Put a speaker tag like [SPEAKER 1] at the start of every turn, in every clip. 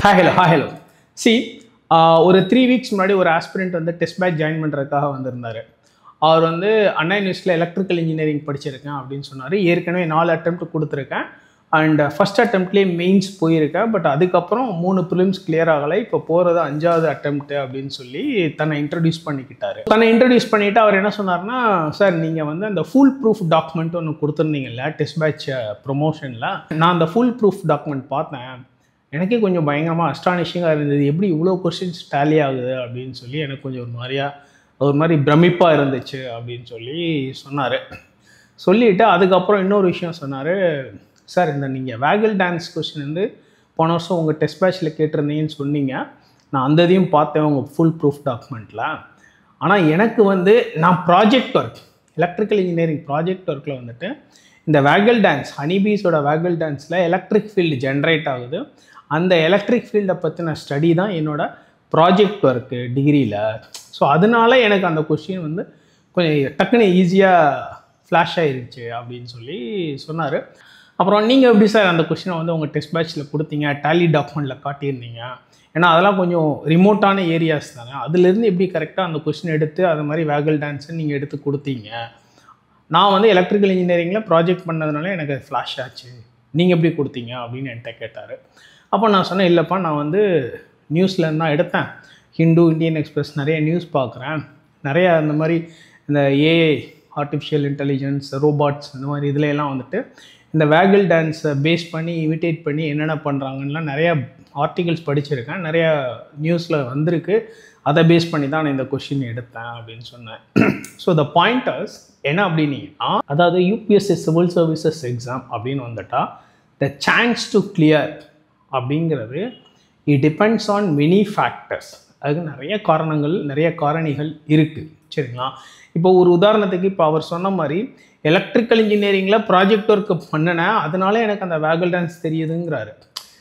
[SPEAKER 1] Hi, hello. See, ஒரு 3 weeks முன்னாடி ஒரு ஆஸ்பிரண்ட் வந்து டெஸ்ட் பேட்ச் ஜாயின் பண்ணுறதுக்காக வந்திருந்தார். அவர் வந்து அண்ணா யூனிவர்சிட்டியில் எலக்ட்ரிக்கல் இன்ஜினியரிங் படிச்சிருக்கேன் அப்படின்னு சொன்னார். ஏற்கனவே 4 அட்டெம்ப்ட் கொடுத்துருக்கேன். அண்ட் ஃபஸ்ட் அட்டெம்ப்ட்லேயே மெயின்ஸ் போயிருக்கேன். பட் அதுக்கப்புறம் 3 ப்ரிலிம்ஸ் கிளியர் ஆகலை. இப்போ போகிறது 5வது அட்டெம்ப்ட் அப்படின்னு சொல்லி தன்னை இன்ட்ரடியூஸ் பண்ணிக்கிட்டாரு. தன்னை இன்ட்ரடியூஸ் பண்ணிவிட்டு அவர் என்ன சொன்னார்னா, சார் நீங்கள் வந்து அந்த ஃபுல் ப்ரூஃப் டாக்குமெண்ட் ஒன்று கொடுத்துருந்தீங்கல்ல டெஸ்ட் பேட்ச் ப்ரொமோஷனில், நான் அந்த ஃபுல் ப்ரூஃப் டாக்குமெண்ட் பார்த்தேன். எனக்கே கொஞ்சம் பயங்கரமாக அஸ்டானிஷிங்காக இருந்தது. எப்படி இவ்வளோ கொஸ்டின்ஸ் டேலி ஆகுது அப்படின்னு சொல்லி எனக்கு கொஞ்சம் ஒரு மாதிரி பிரமிப்பாக இருந்துச்சு அப்படின்னு சொல்லி சொன்னார். சொல்லிவிட்டு அதுக்கப்புறம் இன்னொரு விஷயம் சொன்னார். சார், இந்த நீங்கள் வேகல் டான்ஸ் கொஸ்டின் வந்து போன வருஷம் உங்கள் டெஸ்ட் பேட்சில் கேட்டிருந்தீங்கன்னு சொன்னீங்க. நான் அந்த இதையும் பார்த்தேன் உங்கள் ஃபுல் ப்ரூஃப் டாக்குமெண்ட்டில். ஆனால் எனக்கு வந்து நான் project work electrical engineering project ஒர்க்கில் வந்துட்டு இந்த வேகல் டான்ஸ் ஹனிபீஸோட வேகல் டான்ஸில் எலக்ட்ரிக் ஃபீல்டு ஜென்ரேட் ஆகுது. அந்த எலக்ட்ரிக் ஃபீல்டை பற்றின ஸ்டடி தான் என்னோடய ப்ராஜெக்ட் ஒர்க்கு டிகிரியில். ஸோ அதனால எனக்கு அந்த கொஸ்டின் வந்து கொஞ்சம் டக்குன்னு ஈஸியாக ஃப்ளாஷ் ஆகிருச்சு அப்படின்னு சொல்லி சொன்னார். அப்புறம் நீங்கள் எப்படி சார் அந்த கொஸ்டினை வந்து உங்கள் டெஸ்ட் பேட்சில் கொடுத்தீங்க, டேலி டாக்குமெண்ட்டில் காட்டியிருந்தீங்க, ஏன்னா அதெல்லாம் கொஞ்சம் ரிமோட்டான ஏரியாஸ் தானே, அதுலேருந்து எப்படி கரெக்டாக அந்த கொஸ்டின் எடுத்து அது மாதிரி வேகல் டான்ஸை நீங்கள் எடுத்து கொடுத்தீங்க? நான் வந்து எலக்ட்ரிக்கல் இன்ஜினியரிங்கில் ப்ராஜெக்ட் பண்ணதுனால எனக்கு அது ஃப்ளாஷ் ஆச்சு, நீங்கள் எப்படி கொடுத்தீங்க அப்படின்னு என்கிட்ட கேட்டார். அப்போ நான் சொன்னேன், இல்லைப்பா நான் வந்து நியூஸில் தான் எடுத்தேன், ஹிந்து, இந்தியன் எக்ஸ்பிரஸ் நிறைய நியூஸ் பார்க்குறேன், நிறையா இந்த மாதிரி இந்த ஏஐ ஆர்டிஃபிஷியல் இன்டெலிஜென்ஸ் ரோபாட்ஸ் இந்த மாதிரி இதுலலாம் வந்துட்டு இந்த வேகல் டான்ஸை பேஸ் பண்ணி இமிட்டேட் பண்ணி என்னென்ன பண்ணுறாங்கலாம் நிறையா ஆர்டிகல்ஸ் படிச்சிருக்கேன், நிறையா நியூஸில் வந்திருக்கு, அதை பேஸ் பண்ணி தான் நான் இந்த கொஷின் எடுத்தேன் அப்படின்னு சொன்னேன். ஸோ த பாயிண்டர்ஸ் என்ன அப்படின்னீங்கன்னா, அதாவது யூபிஎஸ்சி சிவில் சர்வீசஸ் எக்ஸாம் அப்படின்னு வந்துட்டால் த சான்ஸ் டு கிளியர் அப்படிங்கிறது it depends on many factors. அதுக்கு நிறைய காரணங்கள் நிறைய காரணிகள் இருக்குது, சரிங்களா? இப்போ ஒரு உதாரணத்துக்கு இப்போ அவர் சொன்ன மாதிரி எலக்ட்ரிக்கல் இன்ஜினியரிங்கில் ப்ராஜெக்ட் ஒர்க்கு பண்ணினேன், அதனால எனக்கு அந்த வேகல் டான்ஸ் தெரியுதுங்கிறாரு.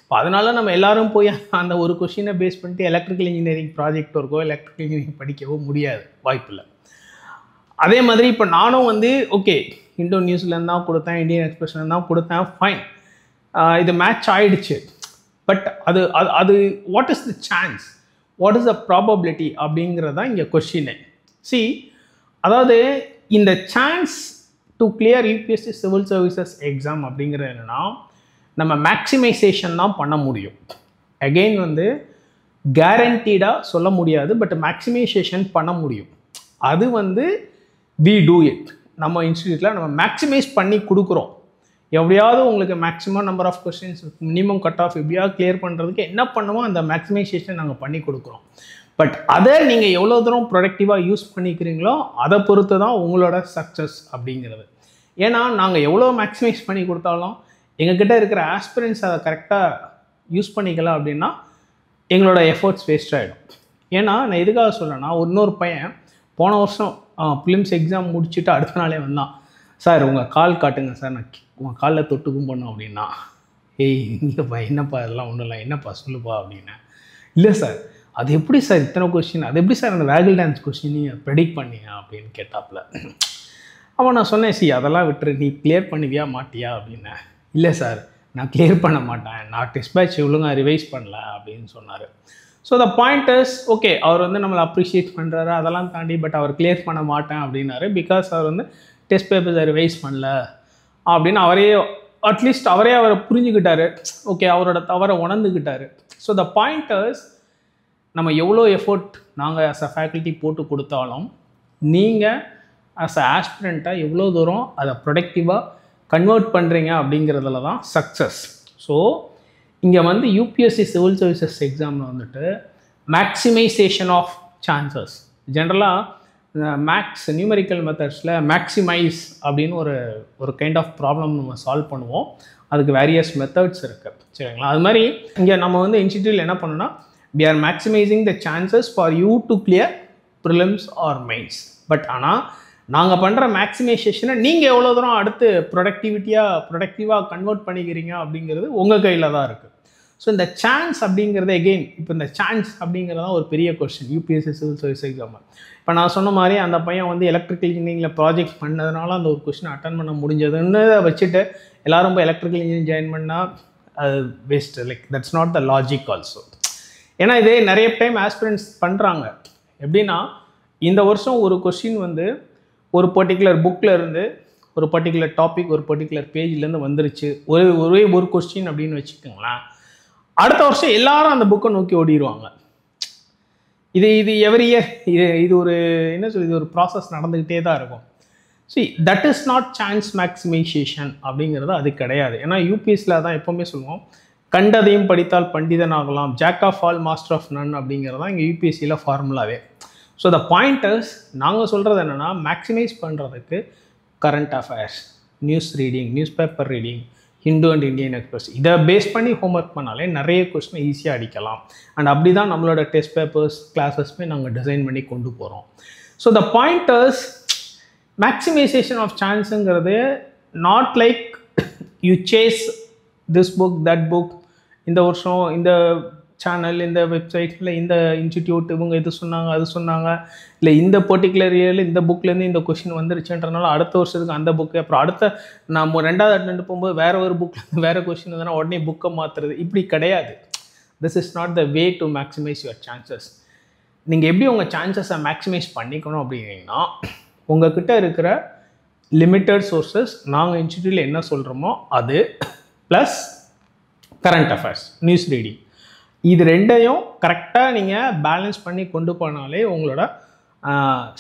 [SPEAKER 1] இப்போ அதனால நம்ம எல்லாரும் போய் அந்த ஒரு கொஷினை பேஸ் பண்ணிட்டு எலக்ட்ரிக்கல் இன்ஜினியரிங் ப்ராஜெக்ட் ஒர்க்கோ எலக்ட்ரிக்கல் இன்ஜினியரிங் படிக்கவோ முடியாது, வாய்ப்பில்லை. அதே மாதிரி இப்போ நானும் வந்து ஓகே இண்டோ நியூஸ்லேருந்து தான் கொடுத்தேன், இந்தியன் எக்ஸ்பிரஸ்லேருந்து தான் கொடுத்தேன், ஃபைன், இது மேட்ச் ஆகிடுச்சு. பட் அது what is the chance, what is the probability அப்படிங்கிறது தான் இங்கே கொஷினே. அதாவது இந்த chance to clear UPSC civil services exam அப்படிங்கிறது என்னென்னா, நம்ம மேக்ஸிமைசேஷன் தான் பண்ண முடியும். அகெயின் வந்து கேரண்டீடாக சொல்ல முடியாது, பட் மேக்ஸிமைசேஷன் பண்ண முடியும். அது வந்து வி டூ இட். நம்ம இன்ஸ்டியூட்டில் நம்ம மேக்ஸிமைஸ் பண்ணி கொடுக்குறோம். எப்படியாவது உங்களுக்கு maximum number of questions, minimum cut off எப்படியாவது கிளியர் பண்ணுறதுக்கு என்ன பண்ணுவோம், அந்த மேக்ஸிமைசேஷன் நாங்கள் பண்ணி கொடுக்குறோம். பட் அதை நீங்கள் எவ்வளோ தூரம் ப்ரொடக்டிவாக யூஸ் பண்ணிக்கிறீங்களோ அதை பொறுத்து தான் உங்களோட சக்ஸஸ் அப்படிங்கிறது. ஏன்னா நாங்கள் எவ்வளோ மேக்ஸிமைஸ் பண்ணி கொடுத்தாலும் எங்ககிட்ட இருக்கிற ஆஸ்பிரன்ஸ் அதை கரெக்டாக யூஸ் பண்ணிக்கல அப்படின்னா எங்களோட எஃபர்ட்ஸ் வேஸ்ட் ஆகிடும். ஏன்னா நான் எதுக்காக சொல்கிறேன்னா, இன்னொரு பையன் போன வருஷம் ப்ரிலிம்ஸ் எக்ஸாம் முடிச்சுட்டு அடுத்த நாளே வந்தான், சார் உங்கள் கால் காட்டுங்க சார், நான் உங்கள் காலில் தொட்டு கும்பிடணும் அப்படின்னா. ஏய் இங்கேப்பா என்னப்பா இதெல்லாம் ஒன்றும் இல்லை, என்னப்பா சொல்லுப்பா அப்படின்னா. இல்லை சார், அது எப்படி சார் இத்தனை கொஸ்டின், அது எப்படி சார் அந்த வேகல் டான்ஸ் கொஸ்டின் நீங்கள் ப்ரெடிக்ட் பண்ணீங்க அப்படின்னு கேட்டாப்புல. அப்போ நான் சொன்னேன், அதெல்லாம் விட்டுரு, நீ கிளியர் பண்ணுவியா மாட்டியா அப்படின்னேன். இல்லை சார் நான் கிளியர் பண்ண மாட்டேன், நான் டெஸ்ட் பேட்ச் ஒழுங்காக ரிவைஸ் பண்ணல அப்படின்னு சொன்னார். ஸோ த பாயிண்டர்ஸ் ஓகே, அவர் வந்து நம்மளை அப்ரிஷியேட் பண்ணுறாரு, அதெல்லாம் தாண்டி பட் அவர் கிளியர் பண்ண மாட்டேன் அப்படின்னாரு. பிகாஸ் அவர் வந்து டெஸ்ட் பேப்பர்ஸை ரிவைஸ் பண்ணல அப்படின்னு அட்லீஸ்ட் அவரை புரிஞ்சுக்கிட்டாரு. ஓகே, அவரோட தவறை உணர்ந்துக்கிட்டாரு. ஸோ த பாயிண்டர்ஸ், நம்ம எவ்வளோ எஃபோர்ட் நாங்கள் ஆஸ் அ ஃபேக்கல்ட்டி போட்டு கொடுத்தாலும் நீங்கள் ஆஸ் அ ஆஸ்பிரண்ட்டாக எவ்வளோ தூரம் அதை ப்ரொடக்டிவாக கன்வெர்ட் பண்ணுறீங்க அப்படிங்கிறதுல தான் சக்ஸஸ். ஸோ இங்கே வந்து யூபிஎஸ்சி சிவில் சர்வீசஸ் எக்ஸாமில் வந்துட்டு மேக்ஸிமைசேஷன் ஆஃப் சான்சஸ், ஜென்ரலாக மேக்ஸ் நியூமெரிக்கல் மெத்தட்ஸில் மேக்ஸிமைஸ் அப்படின்னு ஒரு கைண்ட் ஆஃப் ப்ராப்ளம் நம்ம சால்வ் பண்ணுவோம். அதுக்கு வேரியஸ் மெத்தட்ஸ் இருக்குது, சரிங்களா? அது மாதிரி இங்கே நம்ம வந்து இன்ஸ்டிடியூட்டில் என்ன பண்ணோன்னா, we are maximizing the chances for you to clear prelims or mains. But ஆனால் நாங்கள் பண்ணுற மேக்ஸிமைசேஷனை நீங்கள் எவ்வளோ தூரம் அடுத்து ப்ரொடக்டிவாக கன்வெர்ட் பண்ணிக்கிறீங்க அப்படிங்கிறது உங்கள் கையில் தான் இருக்குது. ஸோ இந்த சான்ஸ் அப்படிங்கிறது எகெயின் இப்போ இந்த சான்ஸ் அப்படிங்கிறது தான் ஒரு பெரிய question UPSC civil service exam. இப்போ நான் சொன்ன மாதிரி அந்த பையன் வந்து எலக்ட்ரிக்கல் இன்ஜினியரிங்கில் ப்ராஜெக்ட் பண்ணதுனால அந்த ஒரு கொஸ்டின் அட்டன் பண்ண முடிஞ்சதுன்னு வச்சுட்டு எல்லோரும் போய் எலக்ட்ரிக்கல் இன்ஜினியரிங் ஜாயின் பண்ணால் waste, like that's not the logic also. ஏன்னா இதே நிறைய டைம் ஆஸ்பிரண்ட்ஸ் பண்ணுறாங்க. எப்படின்னா இந்த வருஷம் ஒரு கொஸ்டின் வந்து ஒரு பர்டிகுலர் புக்கில் இருந்து ஒரு பர்டிகுலர் டாபிக் ஒரு பர்டிகுலர் பேஜ்லேருந்து வந்துருச்சு, ஒரே ஒரு கொஸ்டின் அப்படின்னு வச்சுக்கோங்களேன். அடுத்த வருஷம் எல்லாரும் அந்த புக்கை நோக்கி ஓடிடுவாங்க. இது எவ்ரி இயர் இது ஒரு என்ன சொல்லி இது ஒரு ப்ராசஸ் நடந்துக்கிட்டே தான் இருக்கும். That is not chance maximisation அப்படிங்கிறது அது கிடையாது. ஏன்னா யூபிஎஸ்சியில் தான் எப்போவுமே சொல்லுவோம், கண்டதையும் படித்தால் பண்டிதன் ஆகலாம், jack of all master of none அப்படிங்கிறது தான் இங்கே யூபிஎஸ்சியில் ஃபார்முலாவே. ஸோ த பாயிண்டர்ஸ் நாங்கள் சொல்கிறது என்னென்னா, மேக்ஸிமைஸ் பண்ணுறதுக்கு current affairs, news reading, news paper reading, Hindu and Indian express இதை பேஸ் பண்ணி ஹோம்ஒர்க் பண்ணாலே நிறைய கொஸ்டினை ஈஸியாக அடிக்கலாம். அண்ட் அப்படி தான் நம்மளோட டெஸ்ட் பேப்பர்ஸ் கிளாஸஸ்மே நாங்கள் டிசைன் பண்ணி கொண்டு போகிறோம். So the pointers maximisation of சான்ஸுங்கிறது not like you chase this book that book, இந்த வருஷம் இந்த சேனல் இந்த வெப்சைட்டில் இந்த இன்ஸ்டிடியூட் இவங்க இது சொன்னாங்க அது சொன்னாங்க, இல்லை இந்த பர்டிகுலர் இயரில் இந்த புக்லேருந்து இந்த கொஷின் வந்துருச்சுன்றனால அடுத்த வருஷத்துக்கு அந்த புக்கு, அப்புறம் அடுத்த நம்ம 2வது அட்டெண்ட் போகும்போது வேறு ஒரு புக்கில் வேறு கொஷின் இருந்தால் உடனே புக்கை மாற்றுறது, இப்படி கிடையாது. This is not the way to maximise your chances. நீங்கள் எப்படி உங்கள் சான்சஸை மேக்ஸிமைஸ் பண்ணிக்கணும் அப்படின்னீங்கன்னா, உங்கள்கிட்ட இருக்கிற லிமிட்டட் சோர்ஸஸ் நாங்கள் இன்ஸ்டிடியூட்டில் என்ன சொல்கிறோமோ அது plus current affairs, news reading, இது ரெண்டையும் கரெக்டாக நீங்கள் பேலன்ஸ் பண்ணி கொண்டு போனாலே உங்களோட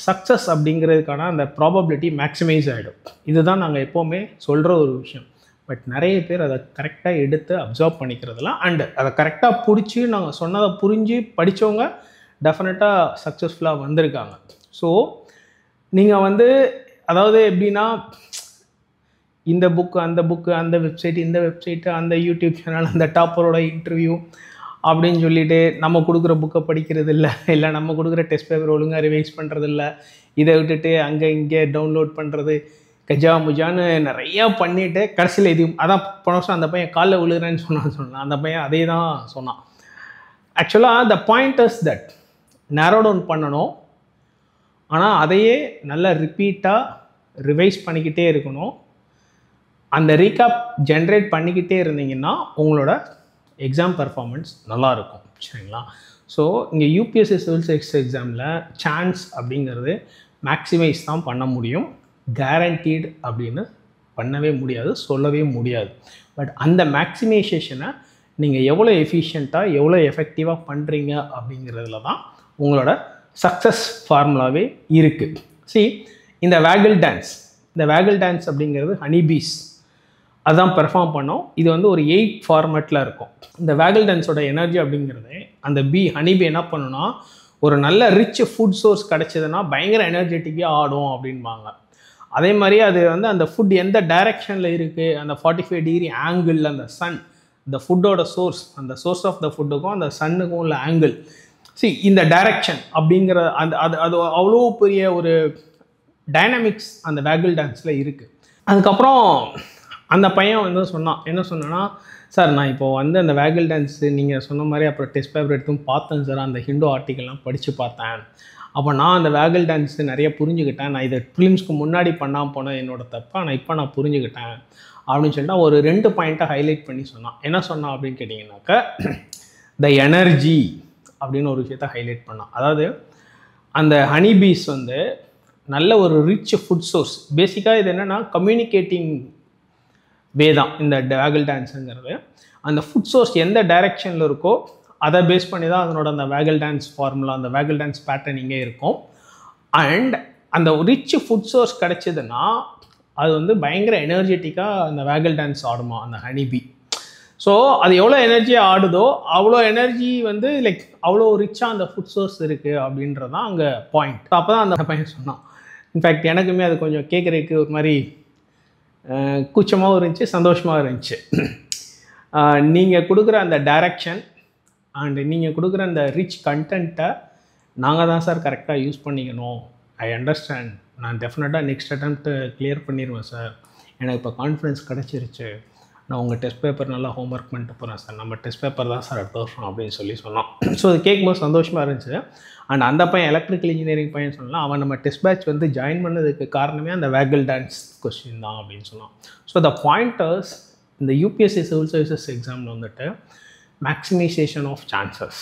[SPEAKER 1] சக்ஸஸ் அப்படிங்கிறதுக்கான அந்த ப்ராபபிலிட்டி மேக்ஸிமைஸ் ஆகிடும். இதுதான் நாங்கள் எப்போவுமே சொல்கிற ஒரு விஷயம். பட் நிறைய பேர் அதை கரெக்டாக எடுத்து அப்சர்வ் பண்ணிக்கிறதுலாம் அண்டு அதை கரெக்டாக பிடிச்சி நாங்கள் சொன்னதை புரிஞ்சு படித்தவங்க டெஃபினட்டாக சக்ஸஸ்ஃபுல்லாக வந்திருக்காங்க. ஸோ நீங்கள் வந்து அதாவது எப்படின்னா, இந்த புக்கு அந்த புக்கு அந்த வெப்சைட் இந்த வெப்சைட்டு அந்த யூடியூப் சேனல் அந்த டாப்பரோட இன்டர்வியூ அப்படின்னு சொல்லிட்டு நம்ம கொடுக்குற புக்கை படிக்கிறது இல்லை நம்ம கொடுக்குற டெஸ்ட் பேப்பர் ஒழுங்காக ரிவைஸ் பண்ணுறது இல்லை, இதை விட்டுட்டு அங்கே இங்கே டவுன்லோட் பண்ணுறது கஜா முஜான்னு நிறையா பண்ணிவிட்டு கடைசியில் இது அதான் போன வருஷம் அந்த பையன் காலைல விழுகிறேன்னு சொன்னான் அந்த பையன் அதே தான் சொன்னான். ஆக்சுவலாக the point is that narrow down பண்ணணும், ஆனால் அதையே நல்லா ரிப்பீட்டாக ரிவைஸ் பண்ணிக்கிட்டே இருக்கணும். அந்த ரீகாப் ஜென்ரேட் பண்ணிக்கிட்டே இருந்தீங்கன்னா உங்களோட எக்ஸாம் பர்ஃபார்மன்ஸ் நல்லாயிருக்கும். சரிங்களா? ஸோ இங்கே யூபிஎஸ்சி சிவில் சர்வீஸ் எக்ஸாமில் சான்ஸ் அப்படிங்கிறது மேக்ஸிமைஸ் தான் பண்ண முடியும், கேரண்டீடு அப்படின்னு பண்ணவே முடியாது, சொல்லவே முடியாது. பட் அந்த மேக்ஸிமைசேஷனை நீங்கள் எவ்வளோ எஃபிஷியண்ட்டாக எவ்வளோ எஃபெக்டிவாக பண்ணுறீங்க அப்படிங்கிறதுல தான் உங்களோட சக்ஸஸ் ஃபார்முலாவே இருக்குது. இந்த வேகிள் டான்ஸ் அப்படிங்கிறது ஹனிபீஸ் அதுதான் பெர்ஃபார்ம் பண்ணோம். இது வந்து ஒரு 8 ஃபார்மேட்டில் இருக்கும். இந்த வேகிள் டான்ஸோட எனர்ஜி அப்படிங்கிறது அந்த ஹனிபி என்ன பண்ணுன்னா, ஒரு நல்ல ரிச் ஃபுட் சோர்ஸ் கிடச்சிதுன்னா பயங்கர எனர்ஜெட்டிக்காக ஆடும் அப்படின்பாங்க. அதே மாதிரி அது வந்து அந்த ஃபுட் எந்த டைரெக்ஷனில் இருக்குது, அந்த 45 டிகிரி ஆங்கிள், அந்த சன், இந்த ஃபுட்டோட சோர்ஸ், அந்த சோர்ஸ் ஆஃப் த ஃபுட்டுக்கும் அந்த சன்னுக்கும் உள்ள ஆங்கிள், இந்த டைரக்ஷன் அப்படிங்கிற அந்த அது அவ்வளோ பெரிய ஒரு டைனமிக்ஸ் அந்த வேகிள் டான்ஸில் இருக்குது. அதுக்கப்புறம் அந்த பையன் வந்து என்ன சொன்னான்னா, சார் நான் இப்போ வந்து அந்த வேகிள் டான்ஸு நீங்கள் சொன்ன மாதிரி அப்புறம் டெஸ்ட் பேப்பர் எடுத்தும் பார்த்தேன் சார், அந்த ஹிந்து ஆர்டிக்கல்லாம் படித்து பார்த்தேன், அப்போ நான் அந்த வேகிள் டான்ஸு நிறைய புரிஞ்சுக்கிட்டேன், நான் இதை ப்ரிலிம்ஸ்க்கு முன்னாடி பண்ணாமல் போனேன் என்னோட தப்பா, நான் இப்போ நான் புரிஞ்சுக்கிட்டேன் அப்படின்னு சொல்லிட்டு ஒரு 2 பாயிண்ட்டை ஹைலைட் பண்ணி சொன்னான். என்ன சொன்னான் அப்படின்னு கேட்டிங்கனாக்கா, த எனர்ஜி அப்படின்னு ஒரு விஷயத்தை ஹைலைட் பண்ணான். அதாவது அந்த ஹனிபீஸ் வந்து நல்ல ஒரு ரிச் ஃபுட் சோர்ஸ். பேசிக்காக இது என்னென்னா கம்யூனிகேட்டிங் வே தான் இந்த வேகிள் டான்ஸுங்கிறது. அந்த ஃபுட் சோர்ஸ் எந்த டைரெக்ஷனில் இருக்கோ அதை பேஸ் பண்ணி தான் அதனோட அந்த வேகிள் டான்ஸ் ஃபார்முலா, அந்த வேகிள் டான்ஸ் பேட்டர்ன் இங்கே இருக்கும். அண்ட் அந்த ரிச் ஃபுட் சோர்ஸ் கிடச்சிதுன்னா அது வந்து பயங்கர எனர்ஜெட்டிக்காக அந்த வேகிள் டான்ஸ் ஆடுமா அந்த ஹனிபி. ஸோ அது எவ்வளோ எனர்ஜியாக ஆடுதோ அவ்வளோ எனர்ஜி வந்து லைக் அவ்வளோ ரிச்சாக அந்த ஃபுட் சோர்ஸ் இருக்குது அப்படின்றது தான் அங்கே பாயிண்ட். அப்போ தான் அந்த பையன் சொன்னான். இன்ஃபேக்ட் எனக்குமே அது கொஞ்சம் கேட்குறதுக்கு ஒரு மாதிரி கூச்சமாகவும் இருந்துச்சு, சந்தோஷமாக இருந்துச்சு. நீங்கள் கொடுக்குற அந்த டைரக்ஷன் அண்ட் நீங்கள் கொடுக்குற அந்த ரிச் கண்டென்ட்டை நாங்கள் தான் சார் கரெக்டாக யூஸ் பண்ணிக்கணும். ஐ அண்டர்ஸ்டாண்ட், நான் டெஃபினட்டாக நெக்ஸ்ட் அட்டெம்ப்ட்டு கிளியர் பண்ணிடுவேன் சார், எனக்கு இப்போ கான்ஃபிடன்ஸ் கிடச்சிருச்சு, நான் உங்கள் டெஸ்ட் பேப்பர் நல்லா ஹோம்ஒர்க் பண்ணிட்டு போகிறேன் சார், நம்ம டெஸ்ட் பேப்பர் தான் சார் அடுத்த வருஷம் அப்படின்னு சொன்னோம். ஸோ அது கேட்கும்போது சந்தோஷமாக இருந்துச்சு. அண்ட் அந்த பையன் எலக்ட்ரிக்கல் இன்ஜினியரிங் பையன் சொன்னால் அவன் நம்ம டெஸ்ட் பேட்ச் வந்து ஜாயின் பண்ணதுக்கு காரணமே அந்த வேகிள் டான்ஸ் கொஸ்டின் தான் அப்படின்னு சொன்னான். ஸோ த பாயிண்டர்ஸ் இந்த யூபிஎஸ்சி சிவில் சர்வீசஸ் எக்ஸாமில் வந்துட்டு maximisation of chances,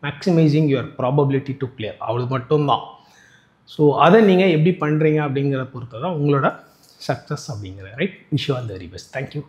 [SPEAKER 1] maximising your probability to clear, அவ்வளோ மட்டும்தான். ஸோ அதை நீங்கள் எப்படி பண்ணுறீங்க அப்படிங்கிற பொறுத்து தான் உங்களோட சக்ஸஸ் அப்படிங்கிற. Right, wish you all the very best. Thank you.